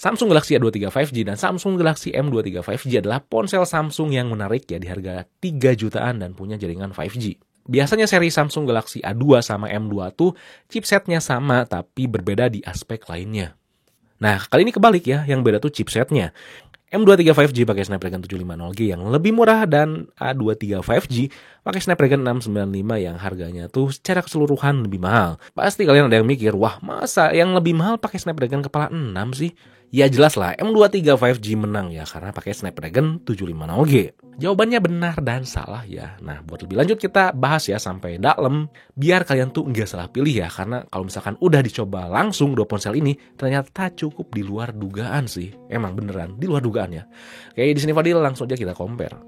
Samsung Galaxy A23 5G dan Samsung Galaxy M23 5G adalah ponsel Samsung yang menarik ya di harga 3 jutaan dan punya jaringan 5G. Biasanya seri Samsung Galaxy A2 sama M2 tuh chipsetnya sama tapi berbeda di aspek lainnya. Nah, kali ini kebalik ya, yang beda tuh chipsetnya. M23 5G pakai Snapdragon 750G yang lebih murah dan A23 5G pakai Snapdragon 695 yang harganya tuh secara keseluruhan lebih mahal. Pasti kalian ada yang mikir, wah masa yang lebih mahal pakai Snapdragon kepala 6 sih? Ya jelas lah, M23 5G menang ya karena pakai Snapdragon 750G. Jawabannya benar dan salah ya. Nah, buat lebih lanjut kita bahas ya sampai dalam biar kalian tuh nggak salah pilih ya. Karena kalau misalkan udah dicoba langsung dua ponsel ini ternyata cukup di luar dugaan sih. Emang beneran di luar dugaan ya. Kayak di sini Fadil, langsung aja kita compare.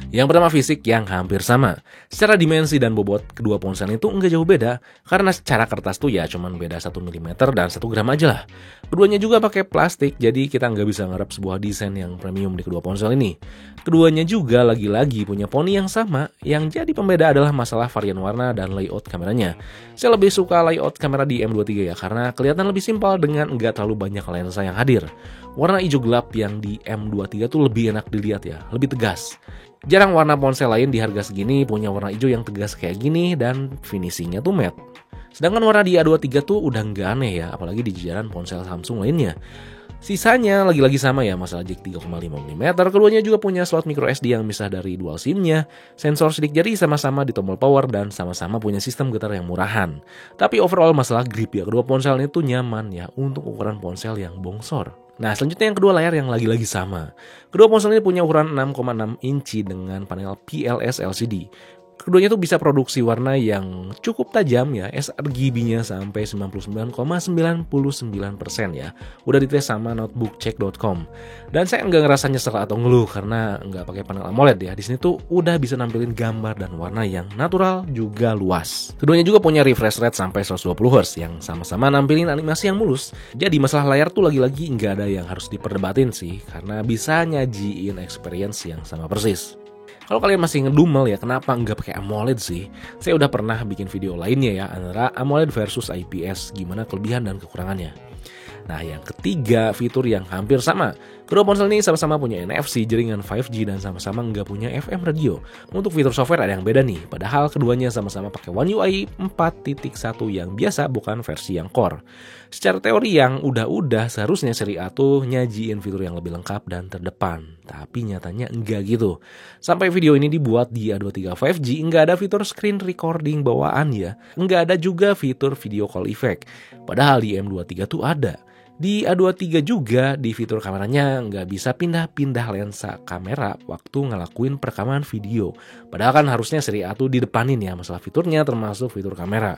Yang pertama fisik yang hampir sama. Secara dimensi dan bobot kedua ponsel itu nggak jauh beda, karena secara kertas tuh ya cuman beda 1 mm dan 1 gram aja lah. Keduanya juga pakai plastik, jadi kita nggak bisa ngarep sebuah desain yang premium di kedua ponsel ini. Keduanya juga lagi-lagi punya poni yang sama, yang jadi pembeda adalah masalah varian warna dan layout kameranya. Saya lebih suka layout kamera di M23 ya, karena kelihatan lebih simpel dengan nggak terlalu banyak lensa yang hadir. Warna hijau gelap yang di M23 tuh lebih enak dilihat ya, lebih tegas. Jarang warna ponsel lain di harga segini punya warna hijau yang tegas kayak gini dan finishingnya tuh matte. Sedangkan warna di A23 tuh udah nggak aneh ya, apalagi di jajaran ponsel Samsung lainnya. Sisanya lagi-lagi sama ya, masalah jack 3,5 mm, keduanya juga punya slot micro SD yang misah dari dual SIM-nya, sensor sidik jari sama-sama di tombol power dan sama-sama punya sistem getar yang murahan. Tapi overall masalah grip ya, kedua ponsel ini tuh nyaman ya untuk ukuran ponsel yang bongsor. Nah, selanjutnya yang kedua layar yang lagi-lagi sama. Kedua ponsel ini punya ukuran 6,6 inci dengan panel PLS LCD. Keduanya tuh bisa produksi warna yang cukup tajam ya, sRGB-nya sampai 99,99% ya. Udah dites sama notebookcheck.com. Dan saya nggak ngerasa nyesel atau ngeluh karena nggak pakai panel AMOLED ya. Di sini tuh udah bisa nampilin gambar dan warna yang natural juga luas. Keduanya juga punya refresh rate sampai 120Hz yang sama-sama nampilin animasi yang mulus. Jadi masalah layar tuh lagi-lagi nggak ada yang harus diperdebatin sih, karena bisa nyajiin experience yang sama persis. Kalau kalian masih ngedumel ya kenapa nggak pakai AMOLED sih? Saya udah pernah bikin video lainnya ya antara AMOLED versus IPS, gimana kelebihan dan kekurangannya. Nah, yang ketiga fitur yang hampir sama. Kedua ponsel ini sama-sama punya NFC, jaringan 5G dan sama-sama nggak punya FM radio. Untuk fitur software ada yang beda nih, padahal keduanya sama-sama pakai One UI 4.1 yang biasa bukan versi yang core. Secara teori yang udah seharusnya seri A tuh nyajiin fitur yang lebih lengkap dan terdepan. Tapi nyatanya enggak gitu. Sampai video ini dibuat di A23 5G nggak ada fitur screen recording bawaan ya. Nggak ada juga fitur video call effect. Padahal di M23 tuh ada. Di A23 juga di fitur kameranya nggak bisa pindah-pindah lensa kamera waktu ngelakuin perekaman video. Padahal kan harusnya seri A tuh didepanin ya masalah fiturnya termasuk fitur kamera.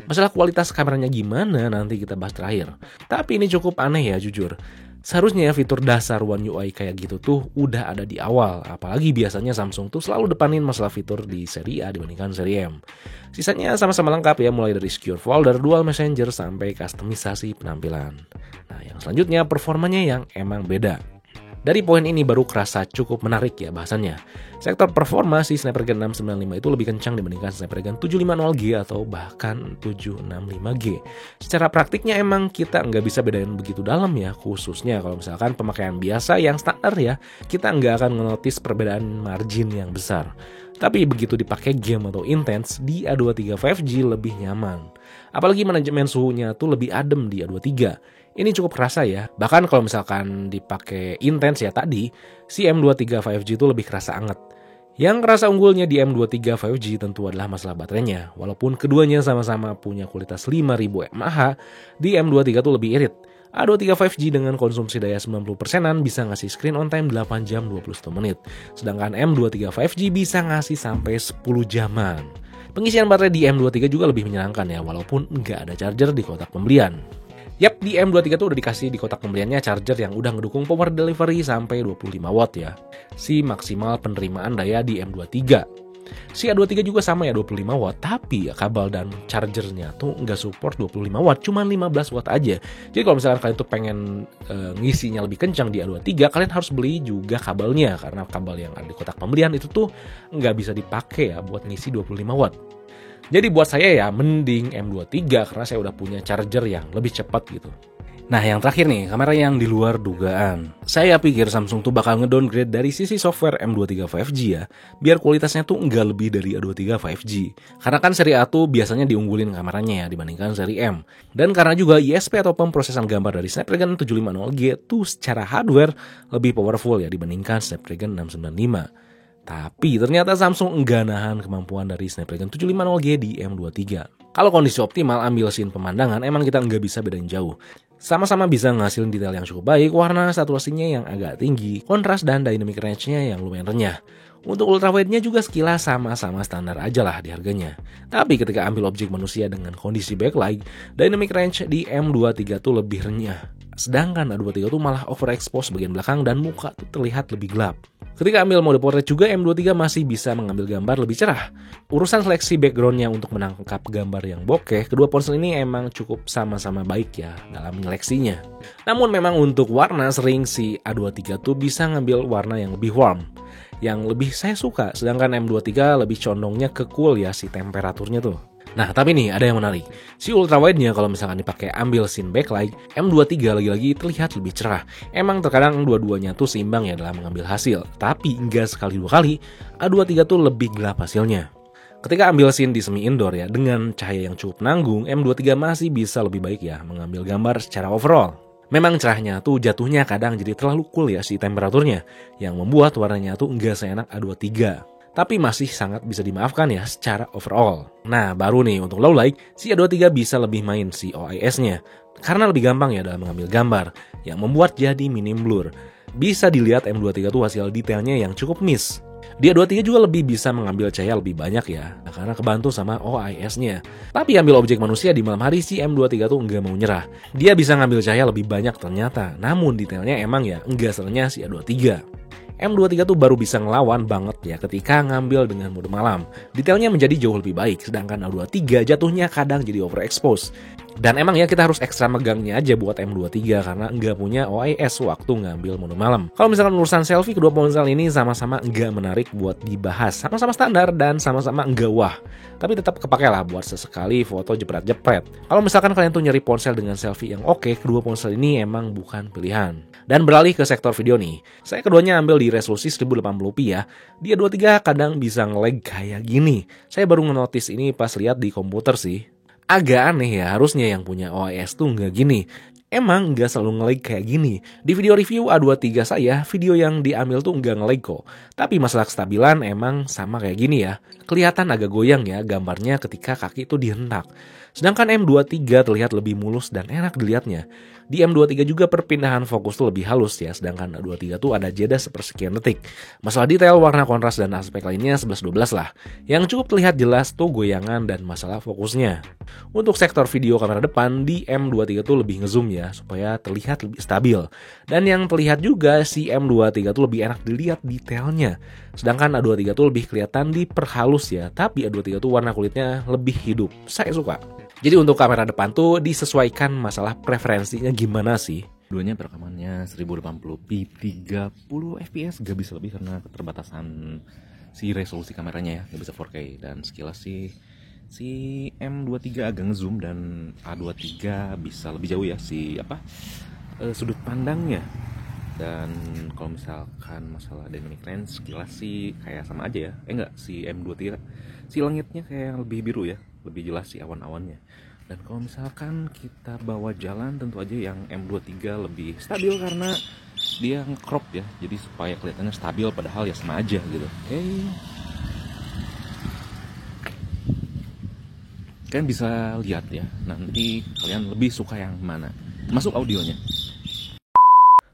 Masalah kualitas kameranya gimana nanti kita bahas terakhir. Tapi ini cukup aneh ya jujur. Seharusnya fitur dasar One UI kayak gitu tuh udah ada di awal. Apalagi biasanya Samsung tuh selalu depanin masalah fitur di seri A dibandingkan seri M. Sisanya sama-sama lengkap ya, mulai dari secure folder, dual messenger, sampai kustomisasi penampilan. Nah, yang selanjutnya performanya yang emang beda. Dari poin ini baru kerasa cukup menarik ya bahasannya. Sektor performa si Snapdragon 695 itu lebih kencang dibandingkan Snapdragon 750G atau bahkan 765G. Secara praktiknya emang kita nggak bisa bedain begitu dalam ya, khususnya kalau misalkan pemakaian biasa yang standar ya, kita nggak akan ngenotis perbedaan margin yang besar. Tapi begitu dipakai game atau intens, di A23 5G lebih nyaman. Apalagi manajemen suhunya tuh lebih adem di A23. Ini cukup kerasa ya. Bahkan kalau misalkan dipakai intens ya tadi, si M23 5G itu lebih kerasa anget. Yang kerasa unggulnya di M23 5G tentu adalah masalah baterainya. Walaupun keduanya sama-sama punya kualitas 5000 mAh, di M23 tuh lebih irit. A23 5G dengan konsumsi daya 90%-an bisa ngasih screen on time 8 jam 21 menit. Sedangkan M23 5G bisa ngasih sampai 10 jaman. Pengisian baterai di M23 juga lebih menyenangkan ya, walaupun nggak ada charger di kotak pembelian. Yap, di M23 tuh udah dikasih di kotak pembeliannya charger yang udah ngedukung power delivery sampai 25 watt ya. Si maksimal penerimaan daya di M23. Si A23 juga sama ya 25 watt, tapi ya kabel dan chargernya tuh nggak support 25 watt, cuma 15 watt aja. Jadi kalau misalkan kalian tuh pengen ngisinya lebih kencang di A23, kalian harus beli juga kabelnya, karena kabel yang ada di kotak pembelian itu tuh nggak bisa dipakai ya buat ngisi 25 watt. Jadi buat saya ya mending M23 karena saya udah punya charger yang lebih cepat gitu. Nah yang terakhir nih, kamera yang di luar dugaan. Saya pikir Samsung tuh bakal ngedowngrade dari sisi software M23 5G ya, biar kualitasnya tuh nggak lebih dari A23 5G. Karena kan seri A tuh biasanya diunggulin kameranya ya dibandingkan seri M. Dan karena juga ISP atau pemrosesan gambar dari Snapdragon 750G tuh secara hardware lebih powerful ya dibandingkan Snapdragon 695. Tapi ternyata Samsung enggak nahan kemampuan dari Snapdragon 750G di M23. Kalau kondisi optimal ambil scene pemandangan emang kita nggak bisa bedain jauh. Sama-sama bisa ngasilin detail yang cukup baik, warna saturasinya yang agak tinggi, kontras dan dynamic range-nya yang lumayan renyah. Untuk ultrawide-nya juga sekilas sama-sama standar aja lah di harganya. Tapi ketika ambil objek manusia dengan kondisi backlight, dynamic range di M23 tuh lebih renyah. Sedangkan A23 tuh malah overexpose bagian belakang dan muka tuh terlihat lebih gelap. Ketika ambil mode portrait juga M23 masih bisa mengambil gambar lebih cerah. Urusan seleksi backgroundnya untuk menangkap gambar yang bokeh, kedua ponsel ini emang cukup sama-sama baik ya dalam menyeleksinya. Namun memang untuk warna sering si A23 tuh bisa ngambil warna yang lebih warm, yang lebih saya suka, sedangkan M23 lebih condongnya ke cool ya si temperaturnya tuh. Nah tapi nih ada yang menarik, si ultrawide-nya kalau misalkan dipakai ambil scene backlight, M23 lagi-lagi terlihat lebih cerah. Emang terkadang dua-duanya tuh seimbang ya dalam mengambil hasil, tapi enggak sekali dua kali, A23 tuh lebih gelap hasilnya. Ketika ambil scene di semi indoor ya, dengan cahaya yang cukup nanggung, M23 masih bisa lebih baik ya mengambil gambar secara overall. Memang cerahnya tuh jatuhnya kadang jadi terlalu cool ya si temperaturnya, yang membuat warnanya tuh enggak seenak A23. Tapi masih sangat bisa dimaafkan ya secara overall. Nah baru nih untuk low light, si A23 bisa lebih main si OIS-nya. Karena lebih gampang ya dalam mengambil gambar, yang membuat jadi minim blur. Bisa dilihat M23 tuh hasil detailnya yang cukup miss. Di A23 juga lebih bisa mengambil cahaya lebih banyak ya, karena kebantu sama OIS-nya. Tapi ambil objek manusia di malam hari si M23 tuh enggak mau nyerah. Dia bisa ngambil cahaya lebih banyak ternyata, namun detailnya emang ya enggak serenyah si A23. M23 tuh baru bisa ngelawan banget ya ketika ngambil dengan mode malam. Detailnya menjadi jauh lebih baik, sedangkan A23 jatuhnya kadang jadi overexpose. Dan emang ya kita harus ekstra megangnya aja buat M23 karena nggak punya OIS waktu ngambil mode malam. Kalau misalkan urusan selfie, kedua ponsel ini sama-sama nggak menarik buat dibahas. Sama-sama standar dan sama-sama nggak wah. Tapi tetap kepake lah buat sesekali foto jepret-jepret. Kalau misalkan kalian tuh nyari ponsel dengan selfie yang oke, kedua ponsel ini emang bukan pilihan. Dan beralih ke sektor video nih, saya keduanya ambil di resolusi 1080p ya. Di A23 kadang bisa nge-lag kayak gini. Saya baru ngenotis ini pas lihat di komputer sih. Agak aneh ya, harusnya yang punya OIS tuh nggak gini. Emang nggak selalu nge-lag kayak gini. Di video review A23 saya, video yang diambil tuh nggak nge-lag kok. Tapi masalah kestabilan emang sama kayak gini ya. Kelihatan agak goyang ya gambarnya ketika kaki itu dihentak. Sedangkan M23 terlihat lebih mulus dan enak dilihatnya. Di M23 juga perpindahan fokus tuh lebih halus ya, sedangkan A23 tuh ada jeda sepersekian detik. Masalah detail, warna kontras dan aspek lainnya 11-12 lah. Yang cukup terlihat jelas tuh goyangan dan masalah fokusnya. Untuk sektor video kamera depan, di M23 tuh lebih ngezoom ya, supaya terlihat lebih stabil. Dan yang terlihat juga si M23 tuh lebih enak dilihat detailnya. Sedangkan A23 tuh lebih kelihatan diperhalus ya, tapi A23 tuh warna kulitnya lebih hidup. Saya suka. Jadi untuk kamera depan tuh disesuaikan masalah preferensinya gimana sih. Duanya perekamannya 1080p 30 fps, gak bisa lebih karena keterbatasan si resolusi kameranya ya, gak bisa 4K. Dan sekilas sih si M23 agak ngezoom dan A23 bisa lebih jauh ya sudut pandangnya. Dan kalau misalkan masalah dynamic range sekilas sih kayak sama aja ya. Si M23 si langitnya kayak lebih biru ya, lebih jelas sih awan-awannya. Dan kalau misalkan kita bawa jalan, tentu aja yang M23 lebih stabil karena dia nge-crop ya, jadi supaya kelihatannya stabil padahal ya sama aja gitu. Kalian bisa lihat ya, nanti kalian lebih suka yang mana, termasuk audionya.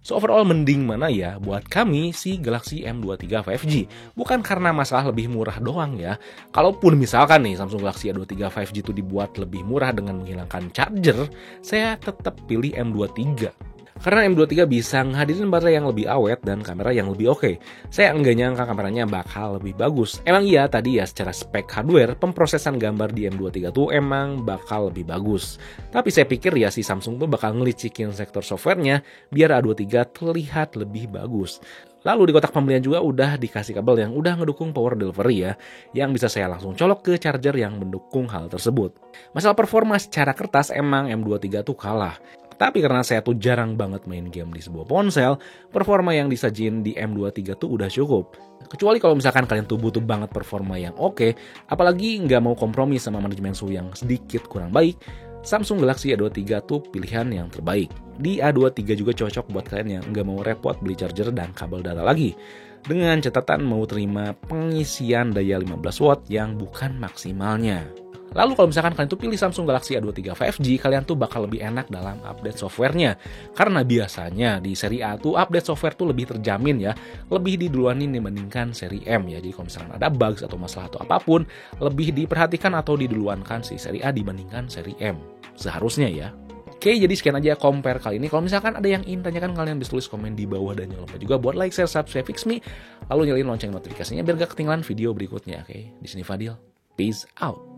So overall mending mana ya buat kami si Galaxy M23 5G. Bukan karena masalah lebih murah doang ya. Kalaupun misalkan nih Samsung Galaxy A23 5G itu dibuat lebih murah dengan menghilangkan charger, saya tetap pilih M23. Karena M23 bisa ngehadirin baterai yang lebih awet dan kamera yang lebih oke. Saya enggak nyangka kameranya bakal lebih bagus. Emang iya tadi ya secara spek hardware, pemrosesan gambar di M23 tuh emang bakal lebih bagus. Tapi saya pikir ya si Samsung tuh bakal ngelicikin sektor softwarenya biar A23 terlihat lebih bagus. Lalu di kotak pembelian juga udah dikasih kabel yang udah ngedukung power delivery ya, yang bisa saya langsung colok ke charger yang mendukung hal tersebut. Masalah performa secara kertas emang M23 tuh kalah. Tapi karena saya tuh jarang banget main game di sebuah ponsel, performa yang disajin di M23 tuh udah cukup. Kecuali kalau misalkan kalian tuh butuh banget performa yang oke, apalagi nggak mau kompromi sama manajemen suhu yang sedikit kurang baik, Samsung Galaxy A23 tuh pilihan yang terbaik. Di A23 juga cocok buat kalian yang nggak mau repot beli charger dan kabel data lagi. Dengan catatan mau terima pengisian daya 15 watt yang bukan maksimalnya. Lalu kalau misalkan kalian tuh pilih Samsung Galaxy A23 5G, kalian tuh bakal lebih enak dalam update softwarenya. Karena biasanya di seri A tuh update software tuh lebih terjamin ya, lebih diduluanin dibandingkan seri M ya. Jadi kalau misalkan ada bugs atau masalah atau apapun, lebih diperhatikan atau diduluankan si seri A dibandingkan seri M. Seharusnya ya. Oke, jadi sekian aja compare kali ini. Kalau misalkan ada yang ingin tanyakan, kalian bisa tulis komen di bawah dan jangan lupa juga buat like, share, subscribe Fix Me, lalu nyalain lonceng notifikasinya biar gak ketinggalan video berikutnya. Oke, di sini Fadil. Peace out.